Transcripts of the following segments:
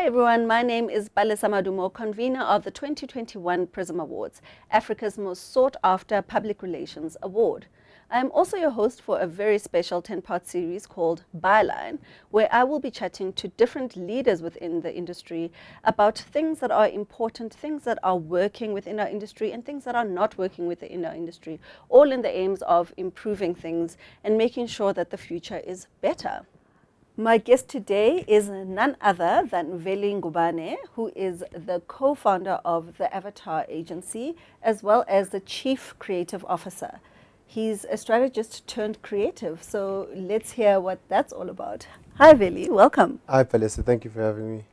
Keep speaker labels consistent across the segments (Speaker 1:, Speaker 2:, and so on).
Speaker 1: everyone, my name is Palesa Madumo, convener of the 2021 PRISM Awards, Africa's most sought-after public relations award. I am also your host for a very special 10-part series called Byline, where I will be chatting to different leaders within the industry about things that are important, things that are working within our industry, and things that are not working within our industry, all in the aims of improving things and making sure that the future is better. My guest today is none other than Veli Ngubane, who is the co-founder of the Avatar agency, as well as the chief creative officer. He's a strategist turned creative, so let's hear what that's all about. Hi Veli, welcome.
Speaker 2: Hi Palesa, thank you for having me.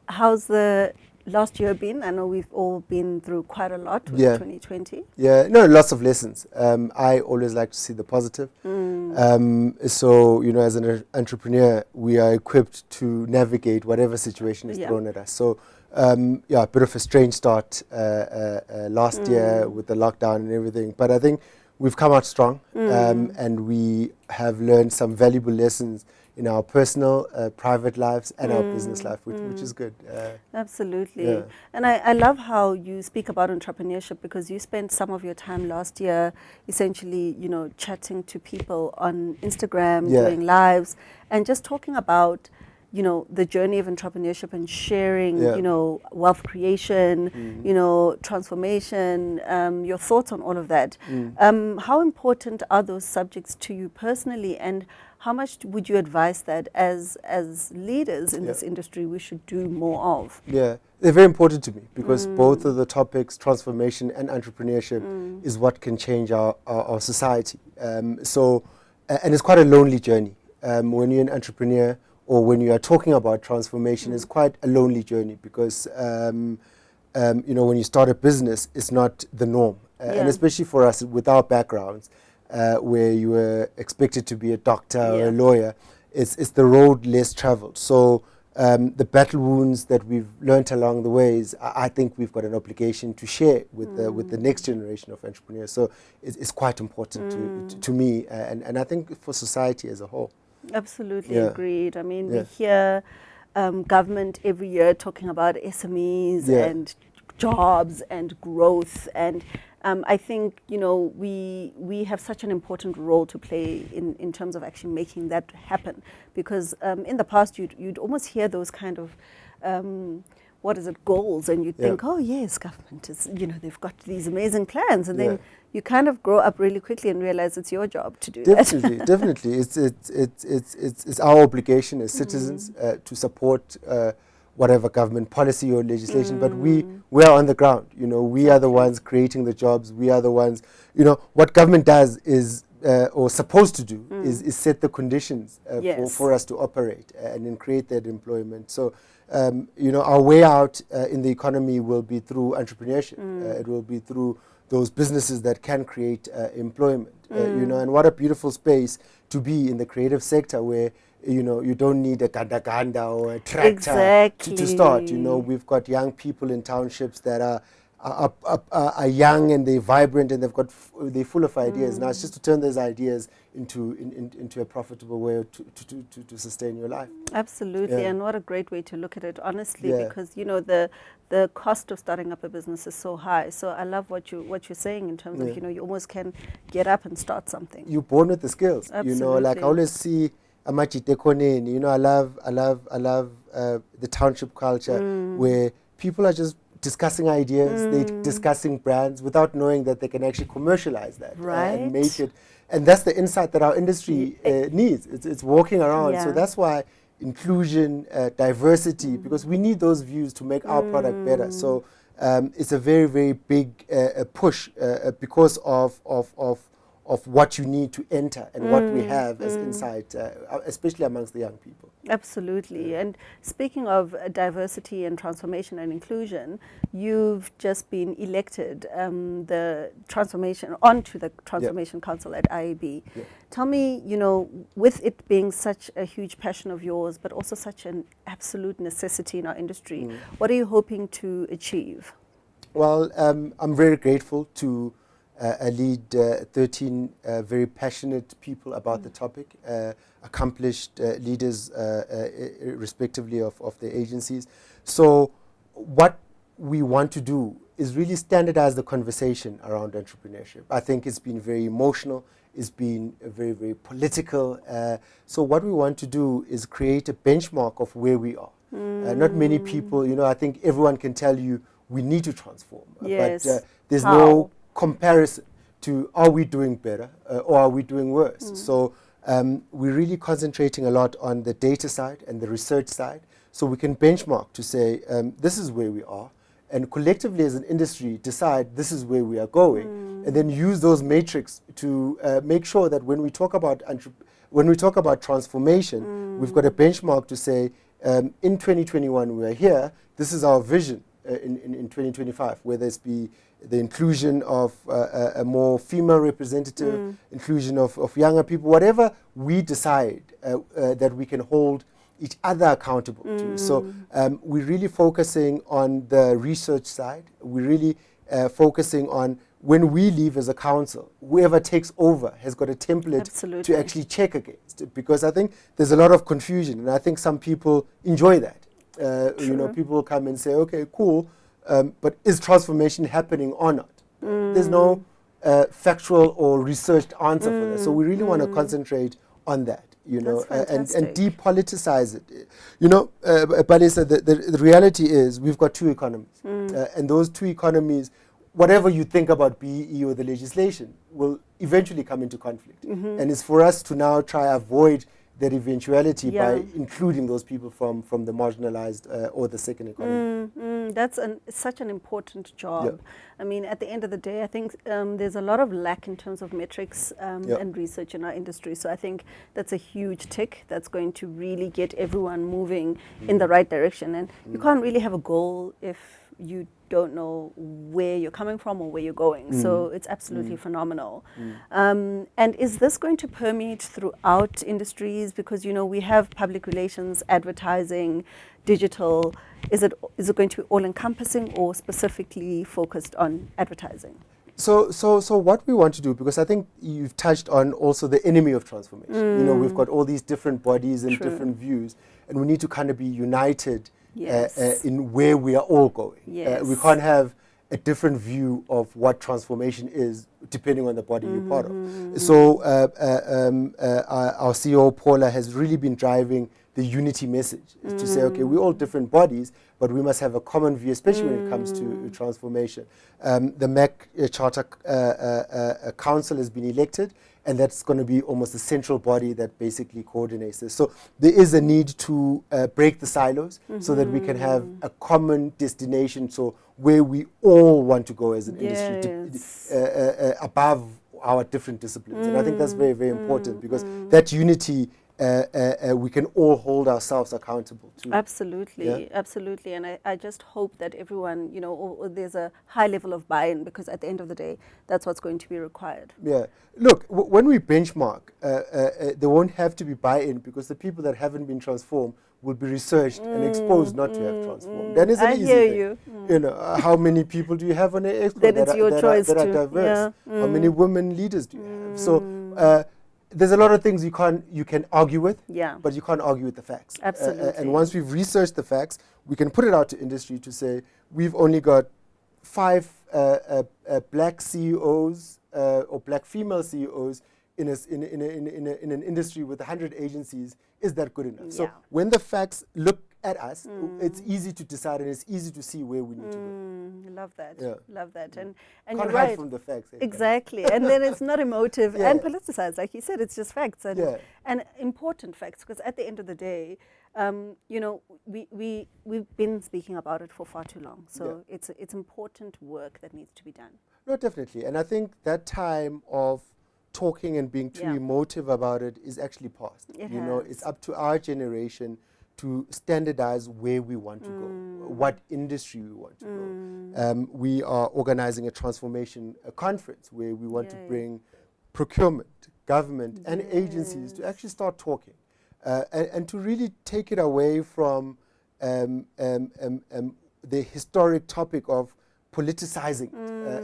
Speaker 1: How's the last year been? I know we've all been through quite a lot with 2020.
Speaker 2: Yeah, no, lots of lessons. I always like to see the positive. So, you know, as an entrepreneur, we are equipped to navigate whatever situation is thrown at us. So, yeah, a bit of a strange start last year with the lockdown and everything. But I think we've come out strong and we have learned some valuable lessons in our personal, private lives and our business life, which is good.
Speaker 1: Absolutely. Yeah. And I love how you speak about entrepreneurship, because you spent some of your time last year essentially, you know, chatting to people on Instagram, doing lives, and just talking about, you know, the journey of entrepreneurship and sharing, you know, wealth creation, you know, transformation, your thoughts on all of that. How important are those subjects to you personally, and how much would you advise that as leaders in this industry we should do more of?
Speaker 2: Yeah, they're very important to me, because both of the topics, transformation and entrepreneurship, is what can change our society. And it's quite a lonely journey. When you're an entrepreneur, or when you are talking about transformation, it's quite a lonely journey, because you know, when you start a business, it's not the norm. And especially for us with our backgrounds, where you were expected to be a doctor or a lawyer, it's the road less traveled. So the battle wounds that we've learnt along the ways, I think we've got an obligation to share with the next generation of entrepreneurs. So it's quite important to me, and I think for society as a whole.
Speaker 1: Absolutely agreed. I mean, we hear government every year talking about SMEs and jobs and growth, and I think, you know, we have such an important role to play in terms of actually making that happen, because in the past you'd almost hear those kind of goals, and you think, oh yes, government is, you know, they've got these amazing plans, and then you kind of grow up really quickly and realize it's your job to do that.
Speaker 2: Definitely, it's our obligation as citizens to support whatever government policy or legislation, but we are on the ground. You know, we are the ones creating the jobs. We are the ones, you know, what government does is, or supposed to do, is set the conditions for us to operate and then create that employment. So, you know, our way out in the economy will be through entrepreneurship. It will be through those businesses that can create employment. You know, and what a beautiful space to be in the creative sector, where, you know, you don't need a ganda or a tractor to start. You know, we've got young people in townships that are young and they're vibrant and they're full of ideas. Now it's just to turn those ideas into a profitable way to sustain your life.
Speaker 1: Absolutely, and what a great way to look at it, honestly, because, you know, the cost of starting up a business is so high. So I love what you're saying in terms of, you know, you almost can get up and start something.
Speaker 2: You're born with the skills.
Speaker 1: Absolutely.
Speaker 2: You know, like I always see you know, I love the township culture where people are just discussing ideas, they're discussing brands without knowing that they can actually commercialize that and make it. And that's the insight that our industry needs. It's walking around. So that's why inclusion, diversity, because we need those views to make our product better. So it's a very, very big push because of what you need to enter and what we have as insight, especially amongst the young people.
Speaker 1: Absolutely. And speaking of diversity and transformation and inclusion, you've just been elected onto the Transformation Council at IAB. Tell me, you know, with it being such a huge passion of yours, but also such an absolute necessity in our industry, what are you hoping to achieve?
Speaker 2: Well, I'm very grateful to I lead 13 very passionate people about the topic, accomplished leaders respectively of the agencies. So what we want to do is really standardize the conversation around entrepreneurship. I think it's been very emotional, it's been very, very political. So what we want to do is create a benchmark of where we are. Not many people, I think everyone can tell you we need to transform.
Speaker 1: Yes.
Speaker 2: But there's
Speaker 1: How?
Speaker 2: no comparison to are we doing better or are we doing worse. So we're really concentrating a lot on the data side and the research side, so we can benchmark to say this is where we are, and collectively as an industry decide this is where we are going, and then use those metrics to make sure that when we talk about transformation, we've got a benchmark to say in 2021 we are here, this is our vision in 2025, whether it's be the inclusion of a more female representative, inclusion of younger people, whatever we decide that we can hold each other accountable to. So we're really focusing on the research side. We're really focusing on when we leave as a council, whoever takes over has got a template
Speaker 1: Absolutely.
Speaker 2: to actually check against it, because I think there's a lot of confusion, and I think some people enjoy that. People come and say, okay, cool, but is transformation happening or not? There's no factual or researched answer for that. So we really want to concentrate on that, and depoliticize it. Palesa, the reality is we've got two economies, and those two economies, whatever you think about BEE or the legislation, will eventually come into conflict. And it's for us to now try avoid that eventuality by including those people from the marginalized or the second economy.
Speaker 1: That's such an important job. I mean, at the end of the day, I think there's a lot of lack in terms of metrics and research in our industry. So I think that's a huge tick that's going to really get everyone moving in the right direction. And you can't really have a goal if you don't know where you're coming from or where you're going. So it's absolutely phenomenal. And is this going to permeate throughout industries? Because, we have public relations, advertising, digital. Is it going to be all-encompassing or specifically focused on advertising?
Speaker 2: So what we want to do, because I think you've touched on also the enemy of transformation. We've got all these different bodies and different views, and we need to kind of be united in where we are all going. We can't have a different view of what transformation is depending on the body you're part of. So our CEO, Paula, has really been driving the unity message, is to say, okay, we're all different bodies, but we must have a common view, especially when it comes to transformation. The MAC Charter Council has been elected, and that's going to be almost the central body that basically coordinates this. So there is a need to break the silos so that we can have a common destination, so where we all want to go as an industry, above our different disciplines. And I think that's very, very important, because that unity we can all hold ourselves accountable to.
Speaker 1: Absolutely, absolutely. And I just hope that everyone, there's a high level of buy-in, because at the end of the day, that's what's going to be required.
Speaker 2: Yeah. Look, when we benchmark, there won't have to be buy-in, because the people that haven't been transformed will be researched and exposed not to have transformed. Then it's an easy thing. How many people do you have on the expo that are diverse? How many women leaders do you have? So there's a lot of things you can argue with, but you can't argue with the facts.
Speaker 1: Absolutely.
Speaker 2: And once we've researched the facts, we can put it out to industry to say we've only got 5 black CEOs or black female CEOs in an industry with 100 agencies. Is that good enough? So when the facts look at us, it's easy to decide, and it's easy to see where we need to go.
Speaker 1: Love that. Love that. And
Speaker 2: Can't
Speaker 1: you're
Speaker 2: hide
Speaker 1: right.
Speaker 2: from the facts.
Speaker 1: Exactly. And then it's not emotive and politicized, like you said. It's just facts and important facts, because at the end of the day, we've been speaking about it for far too long. So it's important work that needs to be done.
Speaker 2: No, definitely. And I think that time of talking and being too emotive about it is actually past. It's up to our generation to standardize where we want to go, what industry we want to go. We are organizing a transformation conference where we want to bring procurement, government, and agencies to actually start talking and to really take it away from the historic topic of politicizing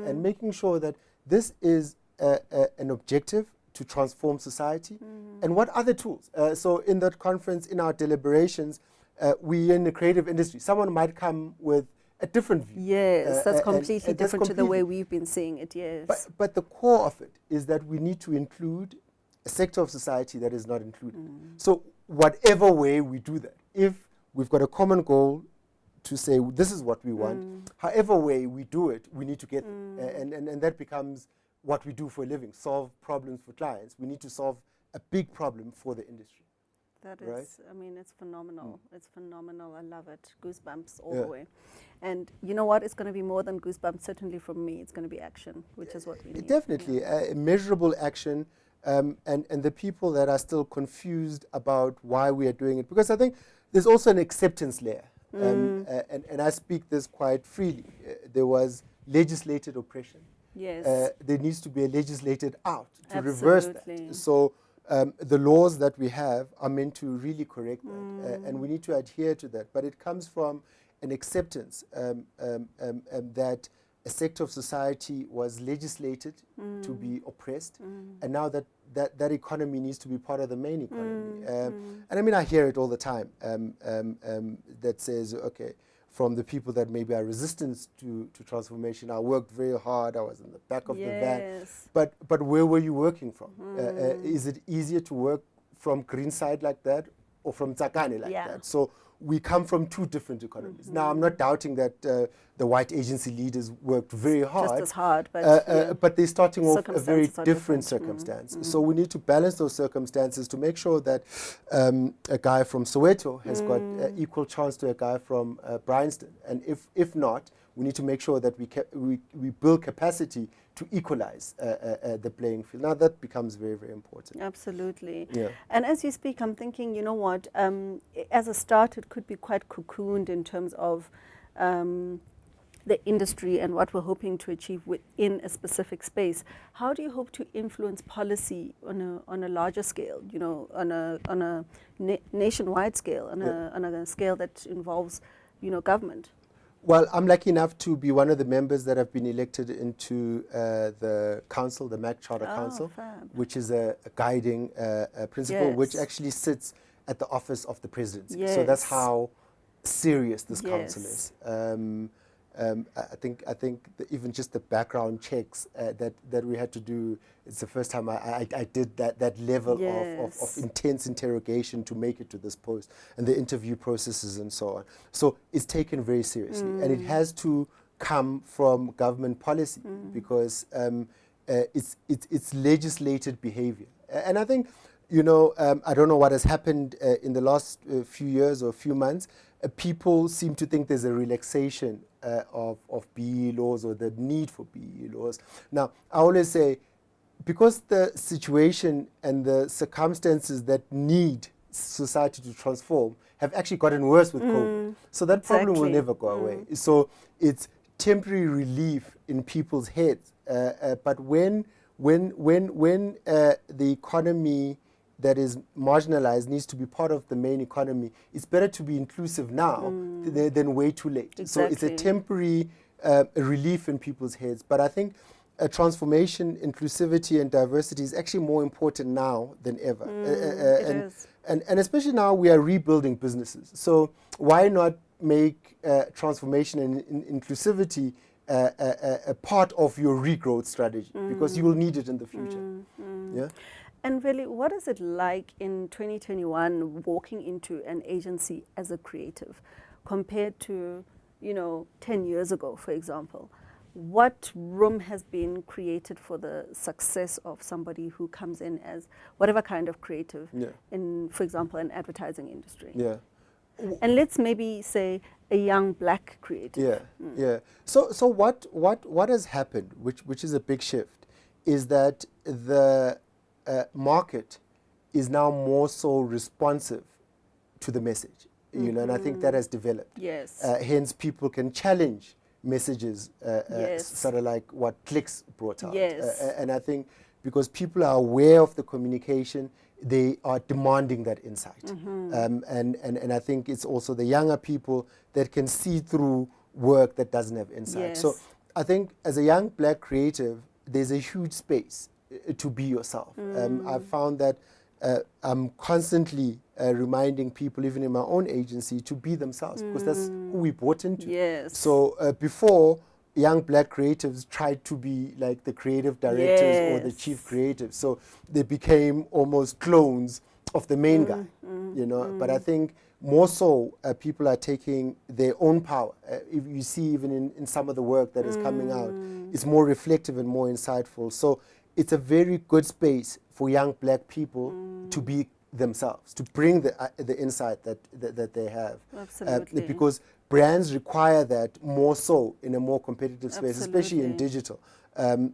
Speaker 2: and making sure that this is an objective to transform society, and what other tools? So in that conference, in our deliberations, we in the creative industry, someone might come with a different view.
Speaker 1: Yes, that's completely
Speaker 2: and that's
Speaker 1: different to the way
Speaker 2: completely-
Speaker 1: we've been seeing it, yes.
Speaker 2: But the core of it is that we need to include a sector of society that is not included. So whatever way we do that, if we've got a common goal to say this is what we want, however way we do it, we need to get there. And that becomes what we do for a living, solve problems for clients. We need to solve a big problem for the industry.
Speaker 1: That
Speaker 2: Right?
Speaker 1: is, I mean, it's phenomenal. It's phenomenal. I love it. Goosebumps all
Speaker 2: Yeah.
Speaker 1: the way. And you know what? It's going to be more than goosebumps, certainly from me. It's going to be action, which is what we need.
Speaker 2: Definitely, measurable action, and the people that are still confused about why we are doing it. Because I think there's also an acceptance layer. And I speak this quite freely. There was legislated oppression.
Speaker 1: Yes.
Speaker 2: There needs to be a legislated out to reverse
Speaker 1: Absolutely.
Speaker 2: that. So the laws that we have are meant to really correct that, and we need to adhere to that. But it comes from an acceptance that a sector of society was legislated to be oppressed, and now that economy needs to be part of the main economy. And I mean, I hear it all the time that says, okay, from the people that maybe are resistant to transformation, I worked very hard, I was in the back of the van.
Speaker 1: Yes.
Speaker 2: But where were you working from? Is it easier to work from Greenside like that or from Tsakane like
Speaker 1: Yeah.
Speaker 2: that? So we come from two different economies. Now, I'm not doubting that the white agency leaders worked very hard.
Speaker 1: Just as hard, but
Speaker 2: But they're starting off a very
Speaker 1: Circumstances are
Speaker 2: different
Speaker 1: different.
Speaker 2: circumstance. So we need to balance those circumstances to make sure that a guy from Soweto has got equal chance to a guy from Bryanston. And if not, we need to make sure that we build capacity to equalize the playing field. Now that becomes very, very important.
Speaker 1: absolutely.
Speaker 2: Yeah.
Speaker 1: And as you speak, I'm thinking, you know what, as a start, it could be quite cocooned in terms of the industry and what we're hoping to achieve within a specific space. How do you hope to influence policy on a larger scale, you know, on a nationwide scale, on a scale that involves, you know, government?
Speaker 2: Well, I'm lucky enough to be one of the members that have been elected into the council, the MAC Charter Council,
Speaker 1: fab.
Speaker 2: which is a guiding principle, which
Speaker 1: Yes.
Speaker 2: actually sits at the office of the presidency. So that's
Speaker 1: Yes.
Speaker 2: how serious this council
Speaker 1: Yes.
Speaker 2: is. I think even just the background checks that we had to do, it's the first time I did that level
Speaker 1: Yes.
Speaker 2: of intense interrogation to make it to this post, and the interview processes and so on. So it's taken very seriously, and it has to come from government policy because it's legislated behavior. And I think, you know, I don't know what has happened in the last few years or few months. People seem to think there's a relaxation of BE laws or the need for BE laws. Now, I always say, because the situation and the circumstances that need society to transform have actually gotten worse with COVID. So that problem will
Speaker 1: Exactly.
Speaker 2: never go away. So it's temporary relief in people's heads. But when the economy that is marginalized needs to be part of the main economy, it's better to be inclusive now than way too late. So it's a
Speaker 1: Exactly.
Speaker 2: temporary relief in people's heads. But I think transformation, inclusivity, and diversity is actually more important now than ever.
Speaker 1: It is.
Speaker 2: And especially now we are rebuilding businesses. So why not make transformation and inclusivity a part of your regrowth strategy? Because you will need it in the future. Yeah.
Speaker 1: And Veli, what is it like in 2021 walking into an agency as a creative compared to, you know, 10 years ago, for example? What room has been created for the success of somebody who comes in as whatever kind of creative in, for example, an advertising industry?
Speaker 2: Yeah.
Speaker 1: And let's maybe say a young black creative.
Speaker 2: Yeah. So what has happened, which is a big shift, is that the market is now more so responsive to the message, you know, and I think that has developed.
Speaker 1: Yes.
Speaker 2: Hence, people can challenge messages,
Speaker 1: Yes.
Speaker 2: sort of like what Clicks brought out.
Speaker 1: Yes.
Speaker 2: And I think because people are aware of the communication, they are demanding that insight. And I think it's also the younger people that can see through work that doesn't have insight.
Speaker 1: Yes.
Speaker 2: So I think as a young black creative, there's a huge space to be yourself. I've found that I'm constantly reminding people, even in my own agency, to be themselves, because that's who we bought into.
Speaker 1: Yes.
Speaker 2: So before, young black creatives tried to be like the creative directors or the chief creatives. So they became almost clones of the main guy, you know. But I think more so, people are taking their own power. If you see, even in some of the work that is coming out, it's more reflective and more insightful. So it's a very good space for young black people to be themselves, to bring the insight that they have.
Speaker 1: Absolutely.
Speaker 2: Because brands require that more so in a more competitive space,
Speaker 1: Absolutely.
Speaker 2: especially in digital.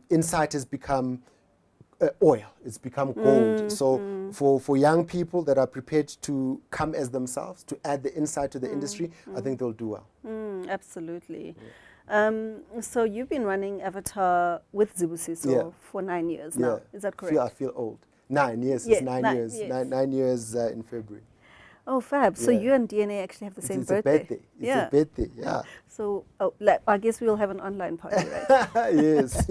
Speaker 2: Insight has become oil, it's become gold. So for young people that are prepared to come as themselves, to add the insight to the industry, I think they'll do well.
Speaker 1: Absolutely. So you've been running Avatar with Zibusiso for 9 years now, is that correct?
Speaker 2: I feel old. 9 years,
Speaker 1: Yeah,
Speaker 2: it's 9 years.
Speaker 1: yes.
Speaker 2: 9 years in February.
Speaker 1: Oh, fab. So you and DNA actually have the same birthday.
Speaker 2: It's a birthday, yeah.
Speaker 1: So I guess we'll have an online party, right?
Speaker 2: Yes,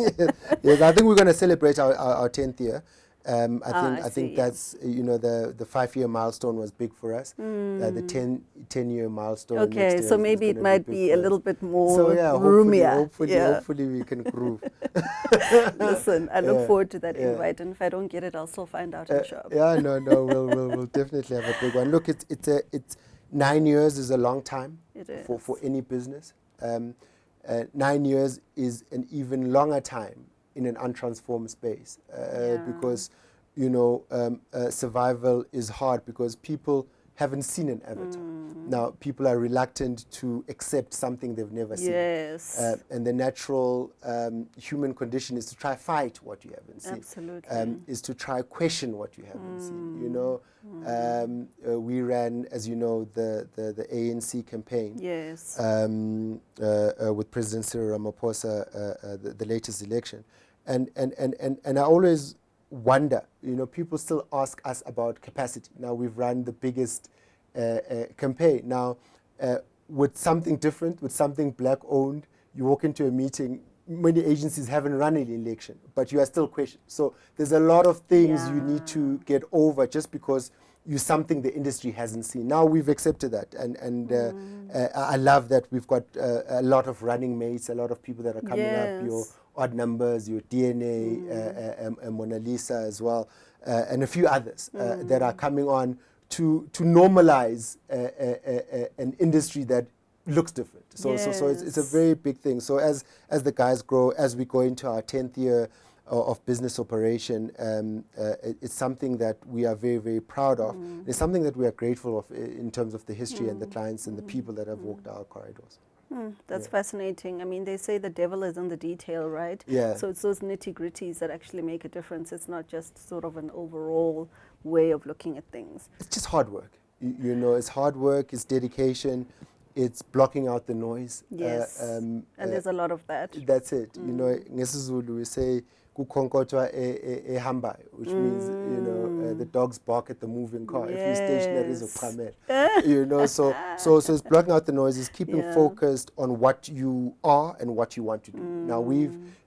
Speaker 2: yes. I think we're going to celebrate our 10th year. I think that's, you know, the 5-year milestone was big for us. The 10-year milestone.
Speaker 1: Okay, so maybe it might be a little bit more
Speaker 2: so yeah,
Speaker 1: roomier.
Speaker 2: Hopefully we can groove.
Speaker 1: Listen, I look forward to that invite, and if I don't get it, I'll still find out and show up.
Speaker 2: Yeah, no, we'll definitely have a big one. Look, it's 9 years is a long time for any business. 9 years is an even longer time in an untransformed space, because, you know, survival is hard because people haven't seen an avatar. Now, people are reluctant to accept something they've never seen.
Speaker 1: Yes.
Speaker 2: And the natural human condition is to try fight what you haven't seen.
Speaker 1: Absolutely.
Speaker 2: Is to try question what you haven't seen. You know, we ran, as you know, the ANC campaign.
Speaker 1: Yes.
Speaker 2: With President Cyril Ramaphosa, the latest election. And I always wonder, you know, people still ask us about capacity. Now we've run the biggest campaign. Now, with something different, with something black owned, you walk into a meeting, many agencies haven't run an election, but you are still questioned. So there's a lot of things you need to get over just because you're something the industry hasn't seen. Now we've accepted that, and I love that we've got a lot of running mates, a lot of people that are coming up, your Odd Numbers, your DNA, Mona Lisa as well, and a few others that are coming on to normalize an industry that looks different. So it's a very big thing. So as the guys grow, as we go into our 10th year of business operation, it's something that we are very, very proud of. It's something that we are grateful of in terms of the history and the clients and the people that have walked our corridors.
Speaker 1: That's fascinating. I mean, they say the devil is in the detail, right?
Speaker 2: Yeah.
Speaker 1: So it's those nitty-gritties that actually make a difference. It's not just sort of an overall way of looking at things.
Speaker 2: It's just hard work. You know, it's hard work, it's dedication, it's blocking out the noise.
Speaker 1: Yes, and there's a lot of that.
Speaker 2: That's it. You know, in isiZulu we say, kukonkotwa ehamba, which means, you know, the dogs bark at the moving car. If you're stationary, it's you know, so it's blocking out the noise, it's keeping focused on what you are and what you want to do. Now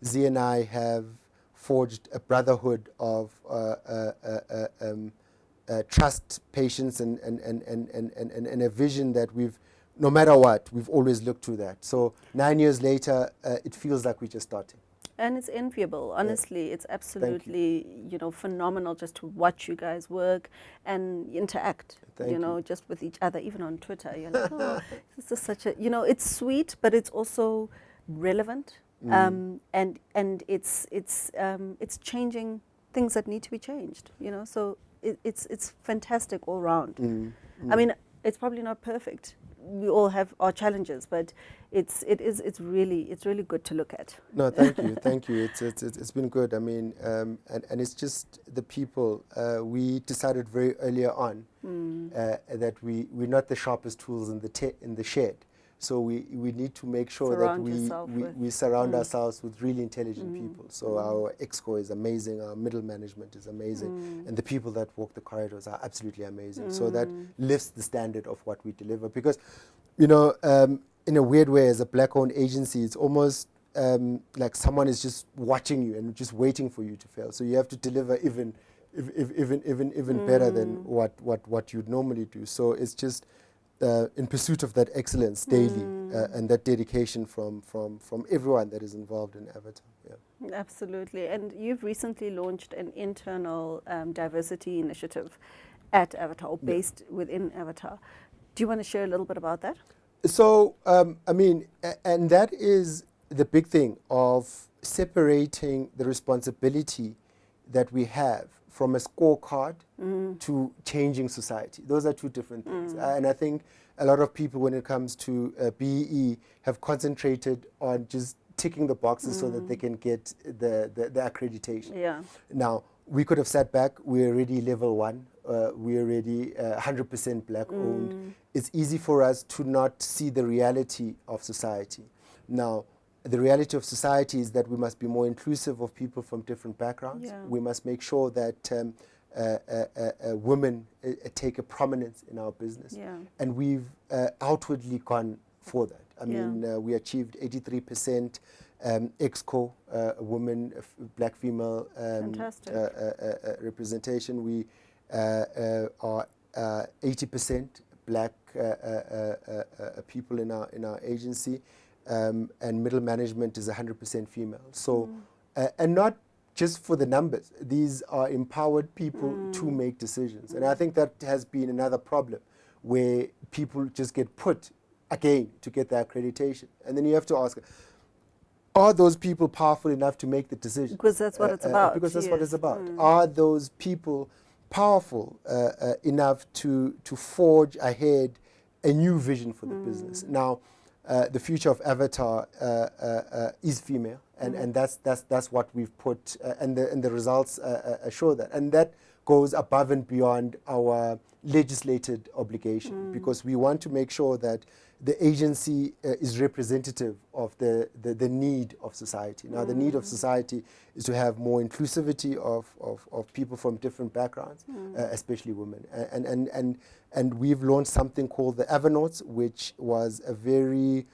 Speaker 2: Z and I have forged a brotherhood of trust, patience, and a vision that no matter what, we've always looked to that. So 9 years later, it feels like we're just starting.
Speaker 1: And it's enviable, honestly. It's absolutely, you know, phenomenal just to watch you guys work and interact, you know, just with each other, even on Twitter. You're like, oh, this is such a, you know, it's sweet, but it's also relevant. And it's changing things that need to be changed, you know. So it's fantastic all round. I mean, it's probably not perfect. We all have our challenges, but it's really good to look at.
Speaker 2: No, thank you. It's been good. I mean, and it's just the people. We decided very earlier on that we're not the sharpest tools in the shed. So we need to make sure that we surround ourselves with really intelligent people. So our exco is amazing, our middle management is amazing, and the people that walk the corridors are absolutely amazing. So that lifts the standard of what we deliver. Because, you know, in a weird way, as a black-owned agency, it's almost like someone is just watching you and just waiting for you to fail. So you have to deliver even better than what you'd normally do. So it's just in pursuit of that excellence daily and that dedication from everyone that is involved in Avatar. Yeah.
Speaker 1: Absolutely. And you've recently launched an internal diversity initiative at Avatar, or based within Avatar. Do you want to share a little bit about that?
Speaker 2: So, I mean, and that is the big thing of separating the responsibility that we have from a scorecard to changing society. Those are two different things. And I think a lot of people, when it comes to BEE, have concentrated on just ticking the boxes so that they can get the accreditation.
Speaker 1: Yeah.
Speaker 2: Now, we could have sat back. We're already level 1. We're already 100% black owned. It's easy for us to not see the reality of society. Now, the reality of society is that we must be more inclusive of people from different backgrounds.
Speaker 1: Yeah.
Speaker 2: We must make sure that women take a prominence in our business.
Speaker 1: Yeah.
Speaker 2: And we've outwardly gone for that. I mean, we achieved 83% EXCO, women, black female representation. We are 80% black people in our agency. And middle management is 100% female. So, and not just for the numbers. These are empowered people to make decisions. And I think that has been another problem, where people just get put again to get their accreditation. And then you have to ask, are those people powerful enough to make the decision?
Speaker 1: Because that's what it's about.
Speaker 2: Because that's what it's about. Are those people powerful enough to forge ahead a new vision for the business? Now, the future of Avatar is female, and that's what we've put, and the results show that, and that goes above and beyond our legislated obligation, because we want to make sure that the agency is representative of the need of society. Now, the need of society is to have more inclusivity of people from different backgrounds, especially women. And we've launched something called the Evernotes, which was a very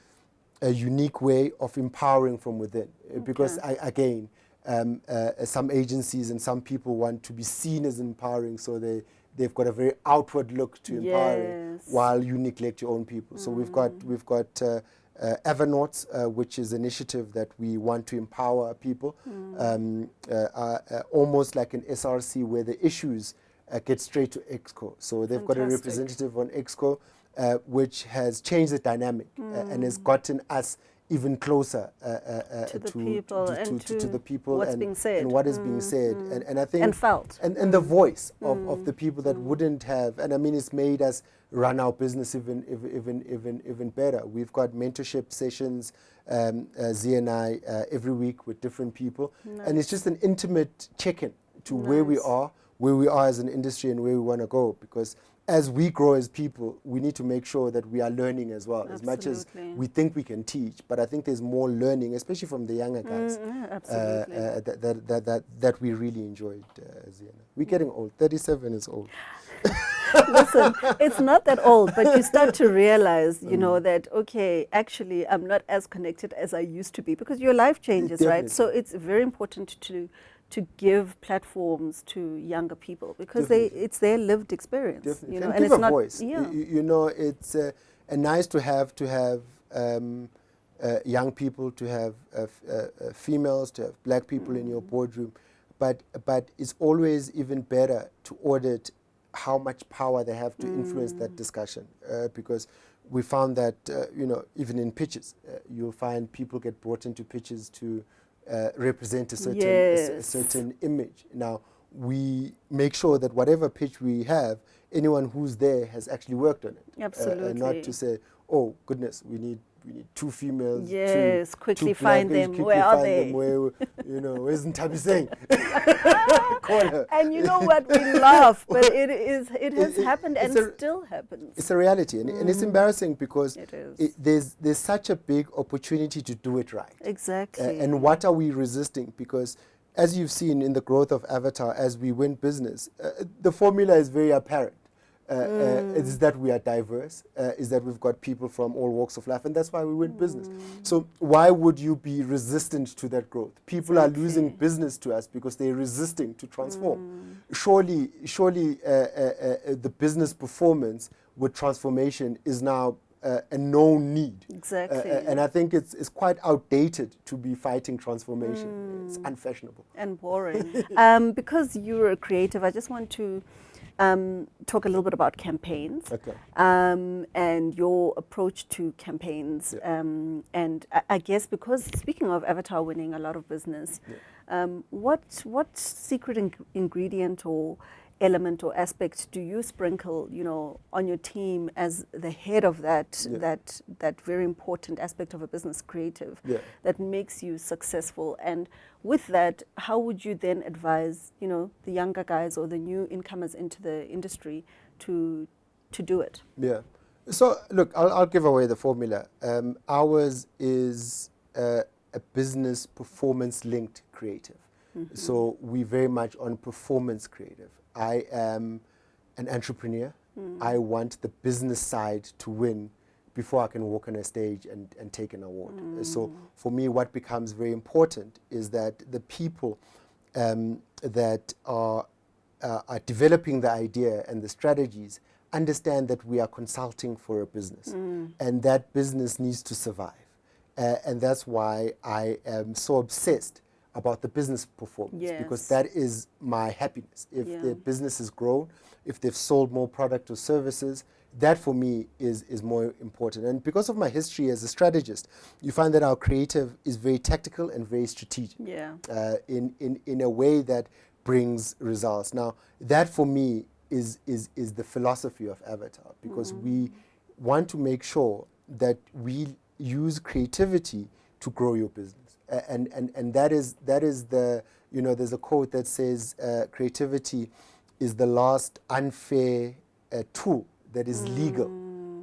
Speaker 2: unique way of empowering from within. Because, again, some agencies and some people want to be seen as empowering, so they've got a very outward look to empowering, while you neglect your own people. So we've got Evernotes, which is an initiative that we want to empower people, almost like an SRC, where the issues get straight to EXCO. So they've got a representative on EXCO, which has changed the dynamic and has gotten us even closer
Speaker 1: to the people and
Speaker 2: to the people
Speaker 1: what's being said.
Speaker 2: And what is being said, and I think
Speaker 1: and felt,
Speaker 2: and the voice of the people that wouldn't have. And I mean, it's made us run our business even better. We've got mentorship sessions, Z and I, every week with different people, and it's just an intimate check-in to where we are as an industry and where we want to go, because as we grow as people, we need to make sure that we are learning as well. As much as we think we can teach, but I think there's more learning, especially from the younger guys, that we really enjoyed. We're getting old. 37 is old.
Speaker 1: Listen, it's not that old, but you start to realize, you know, that, okay, actually, I'm not as connected as I used to be, because your life changes, right? So it's very important to give platforms to younger people, because it's their lived experience. You know,
Speaker 2: and
Speaker 1: it's
Speaker 2: give a
Speaker 1: not
Speaker 2: voice. You know, it's nice to have young people, to have females, to have black people in your boardroom, but it's always even better to audit how much power they have to influence that discussion, because we found that you know, even in pitches, you'll find people get brought into pitches to represent a certain image. Now, we make sure that whatever pitch we have, anyone who's there has actually worked on it.
Speaker 1: Absolutely.
Speaker 2: Not to say, oh goodness, we need 2 females.
Speaker 1: Yes, quickly
Speaker 2: 2
Speaker 1: find them. Where are they?
Speaker 2: Where, you know, where's Ntabi saying?
Speaker 1: And you know what? We laugh, but it has happened and still happens.
Speaker 2: It's a reality, and it's embarrassing, because there's such a big opportunity to do it right.
Speaker 1: Exactly.
Speaker 2: And what are we resisting? Because as you've seen in the growth of Avatar, as we win business, the formula is very apparent. is that we are diverse, is that we've got people from all walks of life, and that's why we win business. So why would you be resistant to that growth? People are losing business to us because they're resisting to transform. Surely the business performance with transformation is now a known need.
Speaker 1: Exactly.
Speaker 2: And I think it's quite outdated to be fighting transformation. It's unfashionable.
Speaker 1: And boring. Because you're a creative, I just want to talk a little bit about campaigns, and your approach to campaigns. And I guess because, speaking of Avatar winning a lot of business, what secret ingredient or element or aspect do you sprinkle, on your team as the head of that very important aspect of a business creative that makes you successful? And with that, how would you then advise, the younger guys or the new incomers into the industry to do it? Yeah.
Speaker 2: So look, I'll give away the formula. Ours is a business performance linked creative. So we very much on performance creative. I am an entrepreneur. I want the business side to win before I can walk on a stage and take an award. So for me, what becomes very important is that the people that are developing the idea and the strategies understand that we are consulting for a business, and that business needs to survive. And that's why I am so obsessed about the business performance, because that is my happiness. If the business has grown, if they've sold more product or services, that for me is more important. And because of my history as a strategist, you find that our creative is very tactical and very strategic, in a way that brings results. Now, that for me is the philosophy of Avatar, because we want to make sure that we use creativity to grow your business. And that is the, there's a quote that says creativity is the last unfair tool that is legal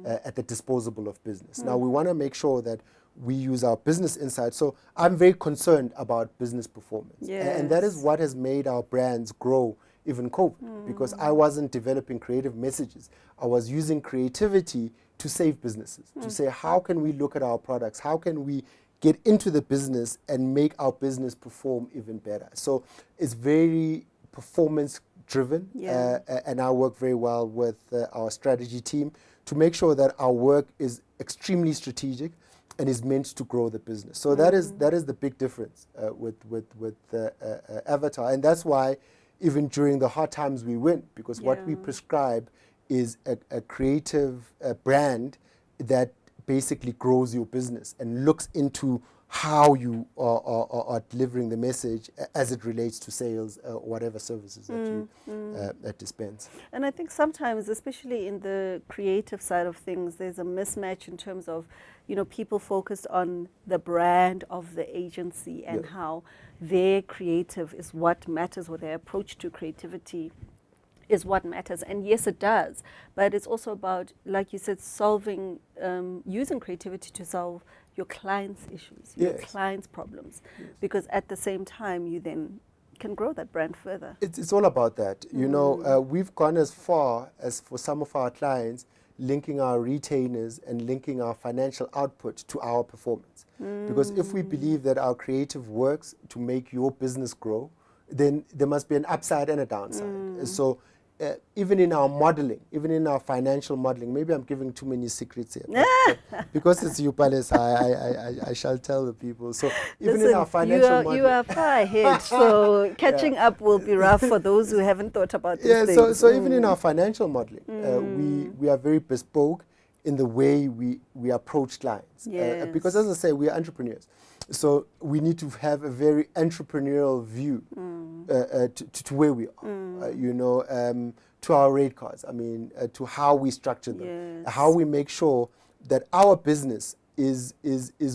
Speaker 2: at the disposal of business. Now, we want to make sure that we use our business insight. So I'm very concerned about business performance. And that is what has made our brands grow even COVID, because I wasn't developing creative messages. I was using creativity to save businesses, to say, how can we look at our products? How can we get into the business and make our business perform even better? So it's very performance driven, and I work very well with our strategy team to make sure that our work is extremely strategic and is meant to grow the business. So that is the big difference with Avatar, and that's why even during the hard times we win, because what we prescribe is a creative brand that basically grows your business and looks into how you are delivering the message as it relates to sales or whatever services that you dispense.
Speaker 1: And I think sometimes, especially in the creative side of things, there's a mismatch in terms of, people focused on the brand of the agency and how their creative is what matters, or their approach to creativity is what matters. And yes, it does, but it's also about, like you said, solving, using creativity to solve your clients' issues, your clients' problems, because at the same time you then can grow that brand further.
Speaker 2: It's all about that. We've gone as far as, for some of our clients, linking our retainers and linking our financial output to our performance. Because if we believe that our creative works to make your business grow, then there must be an upside and a downside. So even in our modeling, even in our financial modeling, maybe I'm giving too many secrets here, but because it's you, Palesa, I shall tell the people. So even in our financial modeling,
Speaker 1: you are far ahead, so catching up will be rough for those who haven't thought about these things.
Speaker 2: So even in our financial modeling, we are very bespoke in the way we approach clients. Because as I say, we are entrepreneurs. So we need to have a very entrepreneurial view to where we are, to our rate cards, to how we structure them, how we make sure that our business is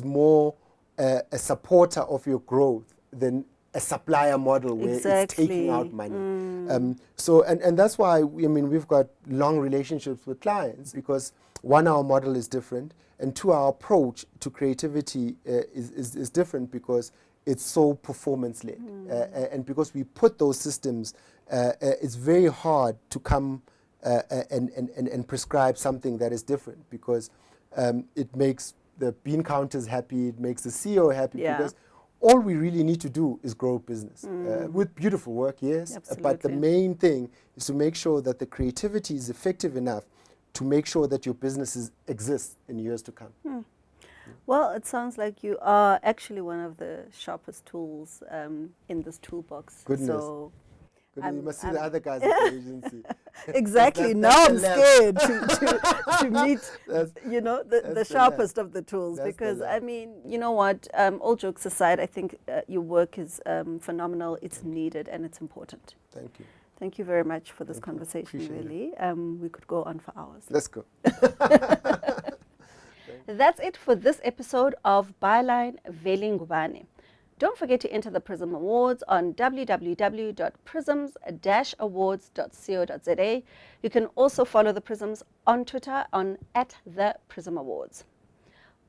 Speaker 2: more a supporter of your growth than a supplier model where it's taking out money. So that's why we've got long relationships with clients, because one, our model is different, and two, our approach to creativity is different because it's so performance-led. And because we put those systems, it's very hard to come and prescribe something that is different, because it makes the bean counters happy, it makes the CEO happy,
Speaker 1: Yeah.
Speaker 2: because all we really need to do is grow business with beautiful work, yes, but the
Speaker 1: Absolutely.
Speaker 2: main thing is to make sure that the creativity is effective enough to make sure that your businesses exist in years to come.
Speaker 1: Well, it sounds like you are actually one of the sharpest tools in this toolbox.
Speaker 2: Goodness.
Speaker 1: So
Speaker 2: Goodness, you must see
Speaker 1: I'm-
Speaker 2: the other guys at the agency.
Speaker 1: exactly.
Speaker 2: That's
Speaker 1: Now
Speaker 2: the
Speaker 1: I'm
Speaker 2: lab.
Speaker 1: scared to meet,
Speaker 2: That's-
Speaker 1: the
Speaker 2: that's the
Speaker 1: sharpest of the tools.
Speaker 2: That's the
Speaker 1: Because, I
Speaker 2: lab.
Speaker 1: mean, you know what, all jokes aside, I think your work is phenomenal. It's needed and it's important.
Speaker 2: Thank you.
Speaker 1: Thank you very much for this
Speaker 2: Thank you.
Speaker 1: conversation,
Speaker 2: Appreciate
Speaker 1: really. We could go on for hours.
Speaker 2: Let's go.
Speaker 1: That's it for this episode of Byline Veli Ngubane. Don't forget to enter the PRISM Awards on www.prisms-awards.co.za. You can also follow the PRISMs on Twitter on @theprismawards.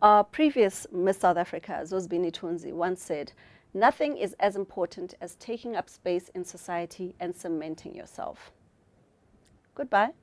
Speaker 1: Our previous Miss South Africa, Zozbini Tunzi, once said, "Nothing is as important as taking up space in society and cementing yourself." Goodbye.